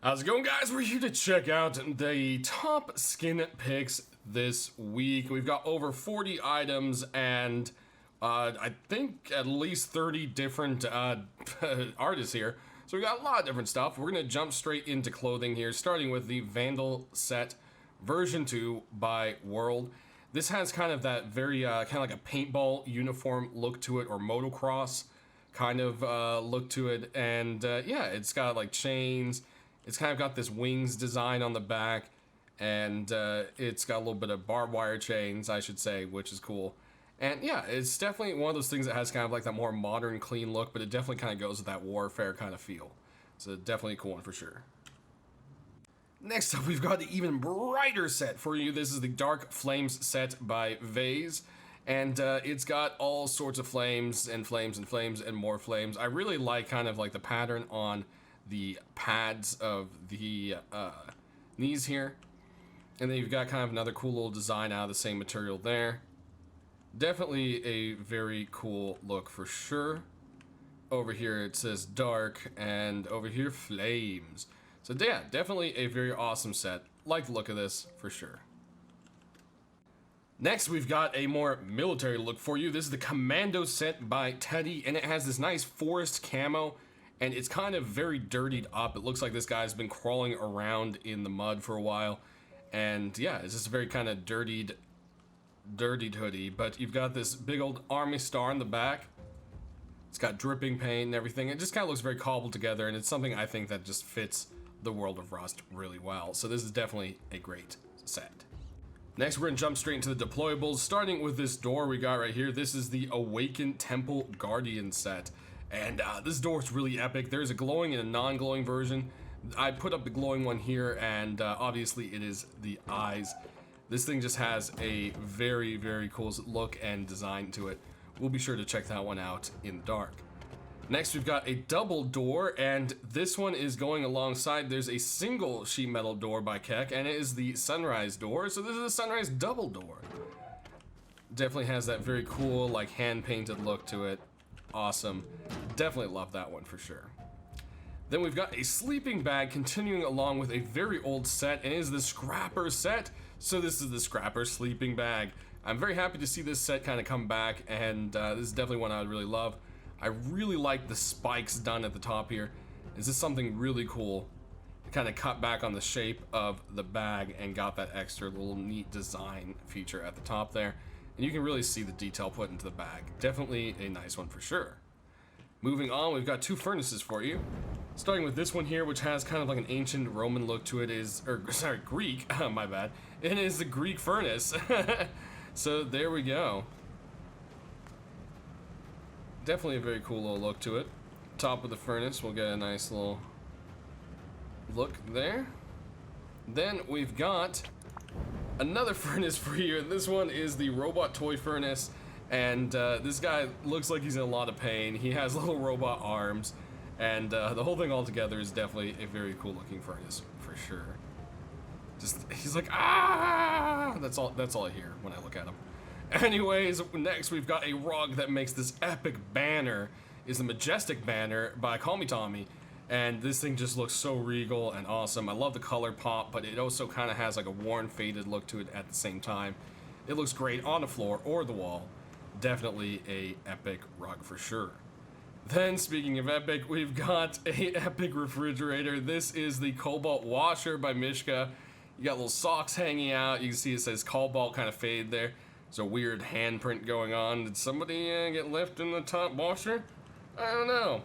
How's it going, guys? We're here to check out the top skin picks this week. We've got over 40 items and I think at least 30 different artists here. So we got a lot of different stuff. We're gonna jump straight into clothing here, starting with the Vandal set version 2 by World. This has kind of that very kind of like a paintball uniform look to it, or motocross kind of look to it. And yeah, it's got like chains. It's kind of got this wings design on the back, and it's got a little bit of barbed wire chains, I should say, which is cool. And yeah, it's definitely one of those things that has kind of like that more modern, clean look, but it definitely kind of goes with that warfare kind of feel. So definitely a cool one for sure. Next up, we've got the even brighter set for you. This is the Dark Flames set by Vase. And it's got all sorts of flames and flames and flames and more flames. I really like kind of like the pattern on the pads of the knees here. And then you've got kind of another cool little design out of the same material there. Definitely a very cool look for sure. Over here it says dark, and over here flames. So yeah, definitely a very awesome set. Like the look of this for sure. Next, we've got a more military look for you. This is the Commando set by Teddy, and it has this nice forest camo. And it's kind of very dirtied up. It looks like this guy's been crawling around in the mud for a while. And yeah, it's just a very kind of dirtied hoodie. But you've got this big old army star in the back. It's got dripping paint and everything. It just kind of looks very cobbled together. And it's something I think that just fits the world of Rust really well. So this is definitely a great set. Next, we're going to jump straight into the deployables. Starting with this door we got right here. This is the Awakened Temple Guardian set. And this door is really epic. There's a glowing and a non-glowing version. I put up the glowing one here, and obviously it is the eyes. This thing just has a very, very cool look and design to it. We'll be sure to check that one out in the dark. Next, we've got a double door, and this one is going alongside. There's a single sheet metal door by Keck, and it is the Sunrise door. So this is a Sunrise double door. Definitely has that very cool, like, hand-painted look to it. Awesome. Definitely love that one for sure. Then we've got a sleeping bag continuing along with a very old set, and it is the Scrapper set. So this is the Scrapper sleeping bag. I'm very happy to see this set kind of come back, and this is definitely one I would really love. I really like the spikes done at the top here. Is this something really cool? Kind of cut back on the shape of the bag and got that extra little neat design feature at the top there. And you can really see the detail put into the bag. Definitely a nice one for sure. Moving on, we've got two furnaces for you. Starting with this one here, which has kind of like an ancient Roman look to it, Greek, my bad. It is the Greek furnace. So there we go. Definitely a very cool little look to it. Top of the furnace, we'll get a nice little look there. Then we've got another furnace for you, and this one is the robot toy furnace. And this guy looks like he's in a lot of pain. He has little robot arms, and the whole thing altogether is definitely a very cool looking furnace for sure. Just he's like, ah! That's all I hear when I look at him. Anyways, next we've got a rug that makes this epic banner. Is the Majestic banner by Call Me Tommy. And this thing just looks so regal and awesome. I love the color pop, but it also kind of has like a worn, faded look to it at the same time. It looks great on the floor or the wall. Definitely a epic rug for sure. Then, speaking of epic, we've got a epic refrigerator. This is the Cobalt washer by Mishka. You got little socks hanging out. You can see it says Cobalt kind of fade there. There's a weird handprint going on. Did somebody get left in the top washer? I don't know.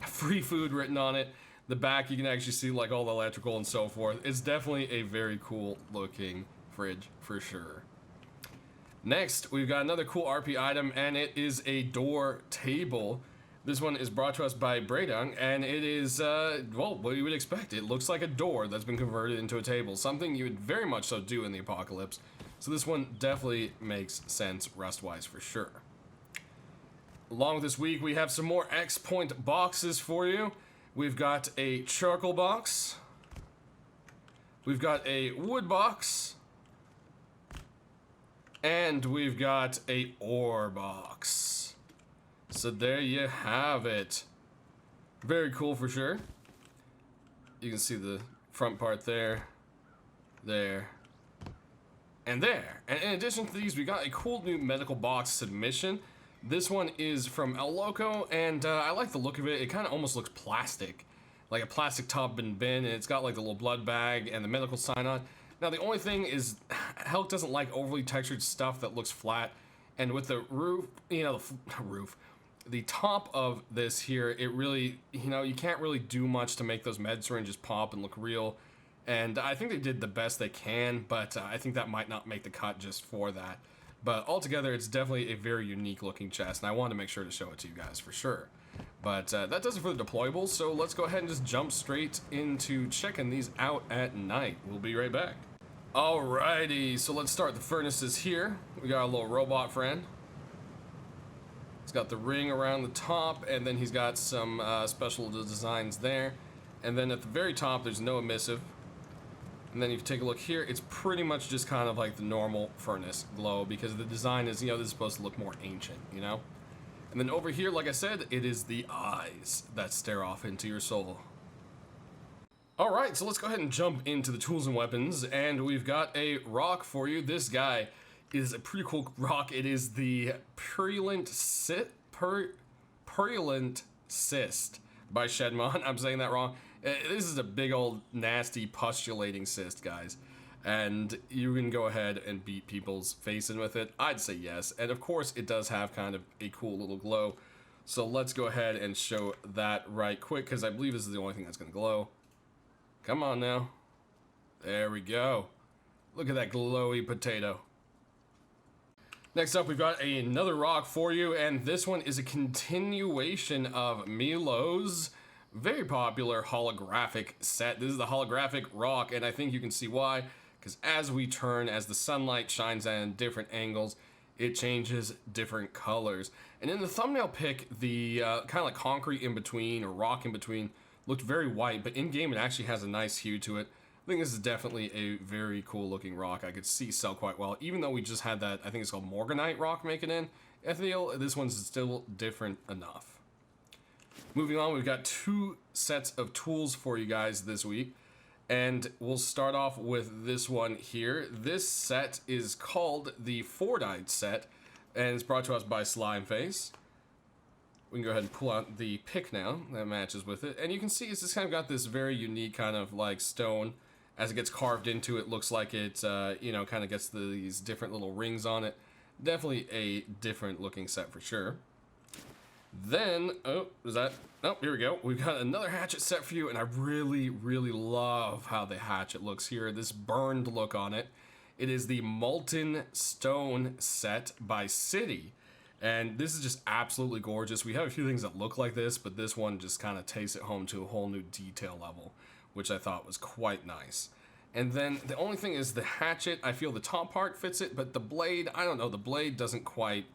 Free food written on it. The back, you can actually see like all the electrical and so forth. It's definitely a very cool looking fridge for sure. Next, we've got another cool RP item, and it is a door table. This one is brought to us by Braydung, and it is, well, what you would expect. It looks like a door that's been converted into a table, something you would very much so do in the apocalypse. So this one definitely makes sense Rust-wise for sure. Along with this week, we have some more X-Point boxes for you. We've got a charcoal box. We've got a wood box. And we've got a ore box. So there you have it. Very cool for sure. You can see the front part there, there, and there. And in addition to these, we got a cool new medical box submission. This one is from El Loco, and I like the look of it. It kind of almost looks plastic, like a plastic top and bin, and it's got like the little blood bag and the medical sign on. Now the only thing is, Helk doesn't like overly textured stuff that looks flat, and with the roof, you know, the top of this here, it really, you know, you can't really do much to make those med syringes pop and look real. And I think they did the best they can, but I think that might not make the cut just for that. But altogether, it's definitely a very unique looking chest, and I wanted to make sure to show it to you guys for sure. But that does it for the deployables, so let's go ahead and just jump straight into checking these out at night. We'll be right back. Alrighty, so let's start the furnaces here. We got a little robot friend. He's got the ring around the top, and then he's got some special designs there. And then at the very top, there's no emissive. And then if you take a look here, it's pretty much just kind of like the normal furnace glow, because the design is, you know, this is supposed to look more ancient, you know? And then over here, like I said, it is the eyes that stare off into your soul. Alright, so let's go ahead and jump into the tools and weapons, and we've got a rock for you. This guy is a pretty cool rock. It is the Purulent Cyst by Shedmon. I'm saying that wrong. This is a big old nasty pustulating cyst, guys, and you can go ahead and beat people's faces with it. I'd say yes, and of course it does have kind of a cool little glow, so let's go ahead and show that right quick, because I believe this is the only thing that's going to glow. Come on now. There we go. Look at that glowy potato. Next up, we've got another rock for you, and this one is a continuation of Milo's very popular holographic set. This is the holographic rock, and I think you can see why, because as we turn, as the sunlight shines at different angles, it changes different colors. And in the thumbnail pic, the kind of like concrete in between, or rock in between, looked very white, but in game it actually has a nice hue to it. I think this is definitely a very cool looking rock. I could see sell quite well, even though we just had that, I think it's called Morganite rock making in. I feel this one's still different enough. Moving on, we've got two sets of tools for you guys this week, and we'll start off with this one here. This set is called the Fordite set, and it's brought to us by Slimeface. We can go ahead and pull out the pick now that matches with it, and you can see it's just kind of got this very unique kind of like stone. As it gets carved into it, looks like it, you know, kind of gets these different little rings on it. Definitely a different looking set for sure. Then, oh, here we go. We've got another hatchet set for you, and I really, really love how the hatchet looks here. This burned look on it. It is the Molten Stone set by City. And this is just absolutely gorgeous. We have a few things that look like this, but this one just kind of takes it home to a whole new detail level, which I thought was quite nice. And then the only thing is the hatchet, I feel the top part fits it, but the blade, I don't know, the blade doesn't quite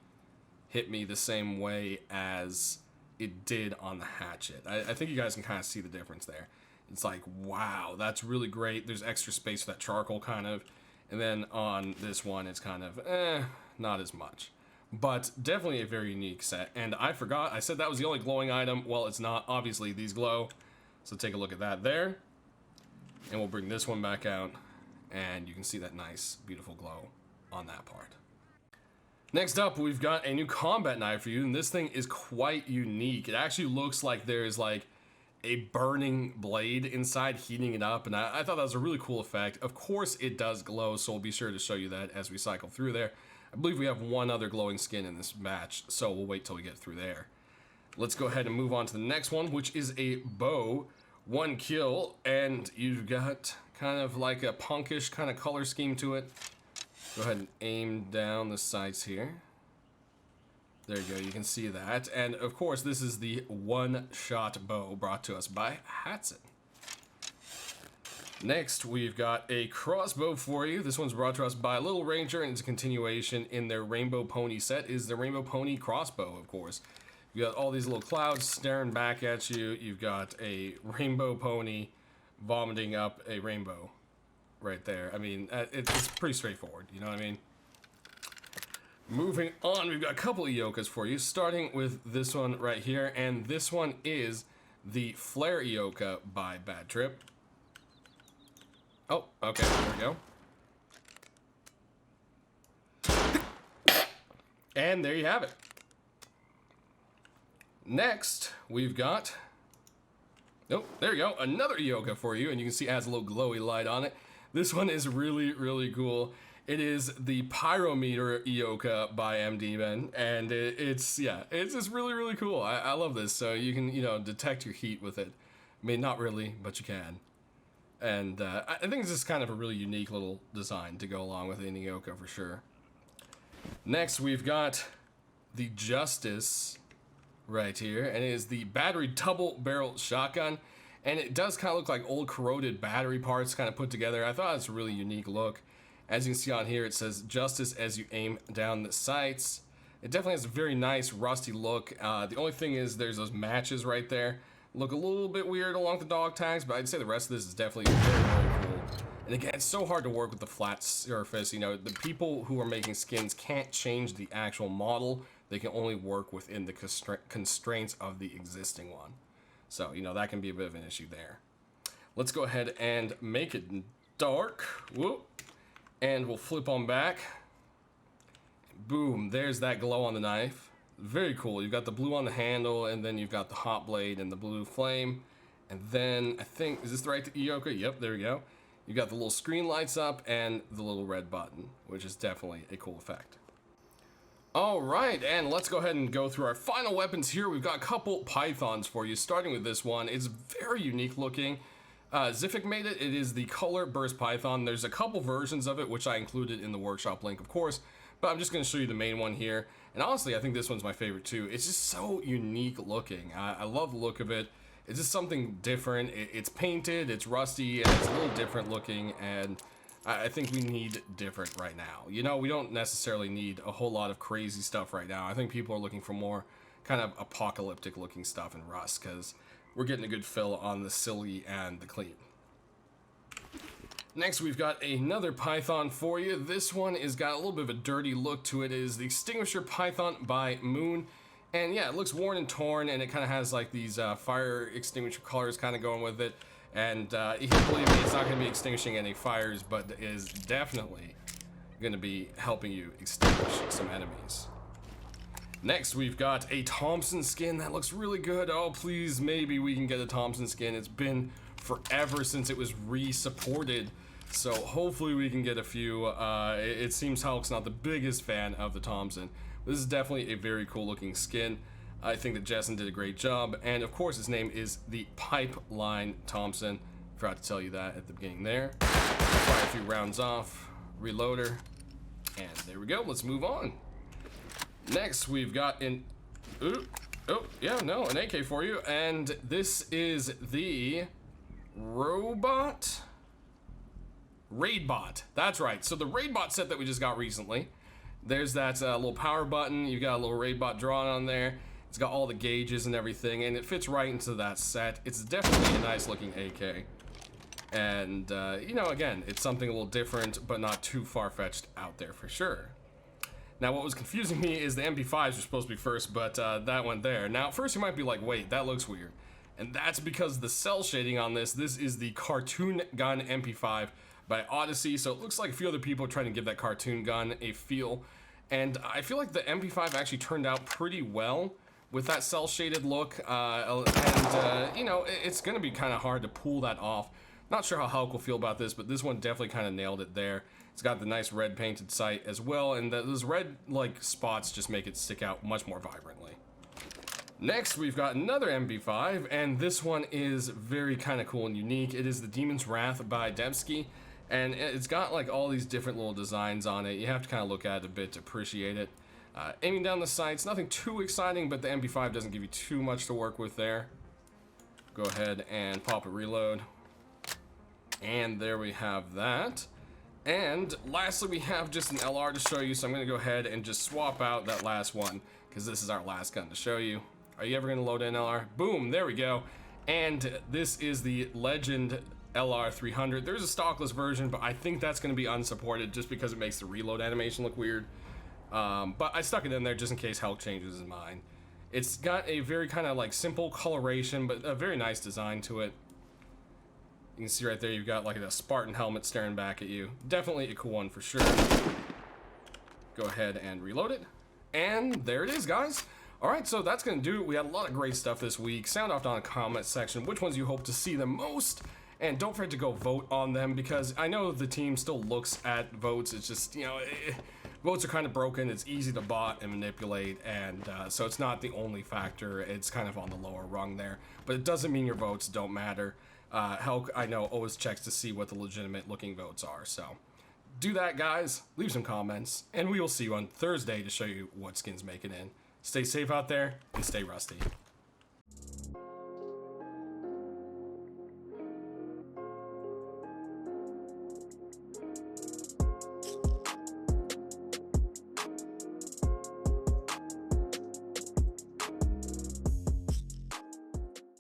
hit me the same way as it did on the hatchet. I think you guys can kind of see the difference there. It's like, wow, that's really great. There's extra space for that charcoal kind of. And then on this one, it's kind of, not as much. But definitely a very unique set. And I forgot, I said that was the only glowing item. Well, it's not. Obviously, these glow. So take a look at that there. And we'll bring this one back out. And you can see that nice, beautiful glow on that part. Next up, we've got a new combat knife for you. And this thing is quite unique. It actually looks like there's like a burning blade inside heating it up. And I thought that was a really cool effect. Of course, it does glow. So we'll be sure to show you that as we cycle through there. I believe we have one other glowing skin in this match, so we'll wait till we get through there. Let's go ahead and move on to the next one, which is a bow. 1 kill, and you've got kind of like a punkish kind of color scheme to it. Go ahead and aim down the sights here. There you go, you can see that. And of course, this is the one-shot bow brought to us by Hatson. Next, we've got a crossbow for you. This one's brought to us by Little Ranger, and it's a continuation in their Rainbow Pony set. Is the Rainbow Pony crossbow, of course. You got all these little clouds staring back at you. You've got a rainbow pony vomiting up a rainbow right there. I mean, it's pretty straightforward, you know what I mean? Moving on, we've got a couple of Iokas for you, starting with this one right here, and this one is the Flare Ioka by Bad Trip. Oh, okay, there we go. And there you have it. Next, we've got... Oh, there you go. Another Eoka for you, and you can see it has a little glowy light on it. This one is really, really cool. It is the Pyrometer Eoka by MD-Ben, and it's just really, really cool. I love this. So you can, detect your heat with it. I mean, not really, but you can. And I think it's just kind of a really unique little design to go along with an Eoka for sure. Next, we've got the Justice right here, and it is the battery double barrel shotgun, and it does kind of look like old corroded battery parts kind of put together. I thought it's a really unique look. As you can see on here, it says Justice as you aim down the sights. It definitely has a very nice rusty look. The only thing is there's those matches right there. Look a little bit weird along the dog tags, but I'd say the rest of this is definitely very, very cool. And again, it's so hard to work with the flat surface. The people who are making skins can't change the actual model. They can only work within the constraints of the existing one. So, that can be a bit of an issue there. Let's go ahead and make it dark. Whoop. And we'll flip on back. Boom, there's that glow on the knife. Very cool. You've got the blue on the handle, and then you've got the hot blade and the blue flame. And then, I think, is this the right Eoka? Yep, there we go. You've got the little screen lights up and the little red button, which is definitely a cool effect. Alright, and let's go ahead and go through our final weapons here. We've got a couple pythons for you, starting with this one. It's very unique looking. Ziffic made it. It is the Color Burst Python. There's a couple versions of it, which I included in the workshop link, of course, but I'm just going to show you the main one here. And honestly, I think this one's my favorite too. It's just so unique looking. I love the look of it. It's just something different. It's painted, it's rusty, and it's a little different looking, and I think we need different right now. We don't necessarily need a whole lot of crazy stuff right now. I think people are looking for more kind of apocalyptic looking stuff in Rust, because we're getting a good fill on the silly and the clean. Next, we've got another Python for you. This one has got a little bit of a dirty look to it. It is the Extinguisher Python by Moon. And yeah, it looks worn and torn, and it kind of has like these fire extinguisher colors kind of going with it. And you can believe me, it's not going to be extinguishing any fires, but it is definitely going to be helping you extinguish some enemies. Next, we've got a Thompson skin that looks really good. Oh, please, maybe we can get a Thompson skin. It's been forever since it was re-supported, so hopefully we can get a few. It seems Hulk's not the biggest fan of the Thompson. This is definitely a very cool looking skin. I think that Jessen did a great job, and of course his name is the Pipeline Thompson. Forgot to tell you that at the beginning there. Fire a few rounds off, reloader, and there we go. Let's move on. Next, we've got an an AK for you, and this is the Raidbot. That's right. So the Raidbot set that we just got recently. There's that little power button. You got a little Raidbot drawn on there. It's got all the gauges and everything, and it fits right into that set. It's definitely a nice looking AK. And, again, it's something a little different, but not too far-fetched out there for sure. Now, what was confusing me is the MP5s were supposed to be first, but that went there. Now, at first you might be like, wait, that looks weird. And that's because the cell shading on this is the Cartoon Gun MP5 by Odyssey, so it looks like a few other people are trying to give that cartoon gun a feel. And I feel like the MP5 actually turned out pretty well with that cell shaded look, it's gonna be kind of hard to pull that off. Not sure how Hulk will feel about this, but this one definitely kind of nailed it there. It's got the nice red painted sight as well, and those red spots just make it stick out much more vibrantly. Next, we've got another MP5, and this one is very kind of cool and unique. It is the Demon's Wrath by Debsky, and it's got like all these different little designs on it. You have to kind of look at it a bit to appreciate it. Aiming down the sights, nothing too exciting, but the MP5 doesn't give you too much to work with there. Go ahead and pop a reload. And there we have that. And lastly, we have just an LR to show you, so I'm going to go ahead and just swap out that last one, because this is our last gun to show you. Are you ever going to load in LR? Boom, there we go. And this is the Legend LR300. There's a stockless version, but I think that's going to be unsupported just because it makes the reload animation look weird. But I stuck it in there just in case Hulk changes his mind. It's got a very kind of like simple coloration, but a very nice design to it. You can see right there you've got like a Spartan helmet staring back at you. Definitely a cool one for sure. Go ahead and reload it. And there it is, guys. Alright, so that's going to do it. We had a lot of great stuff this week. Sound off down in the comment section which ones you hope to see the most. And don't forget to go vote on them, because I know the team still looks at votes. It's just, you know, votes are kind of broken. It's easy to bot and manipulate, and so it's not the only factor. It's kind of on the lower rung there. But it doesn't mean your votes don't matter. Helk, I know, always checks to see what the legitimate looking votes are. So do that, guys. Leave some comments, and we will see you on Thursday to show you what skins make it in. Stay safe out there, and stay rusty.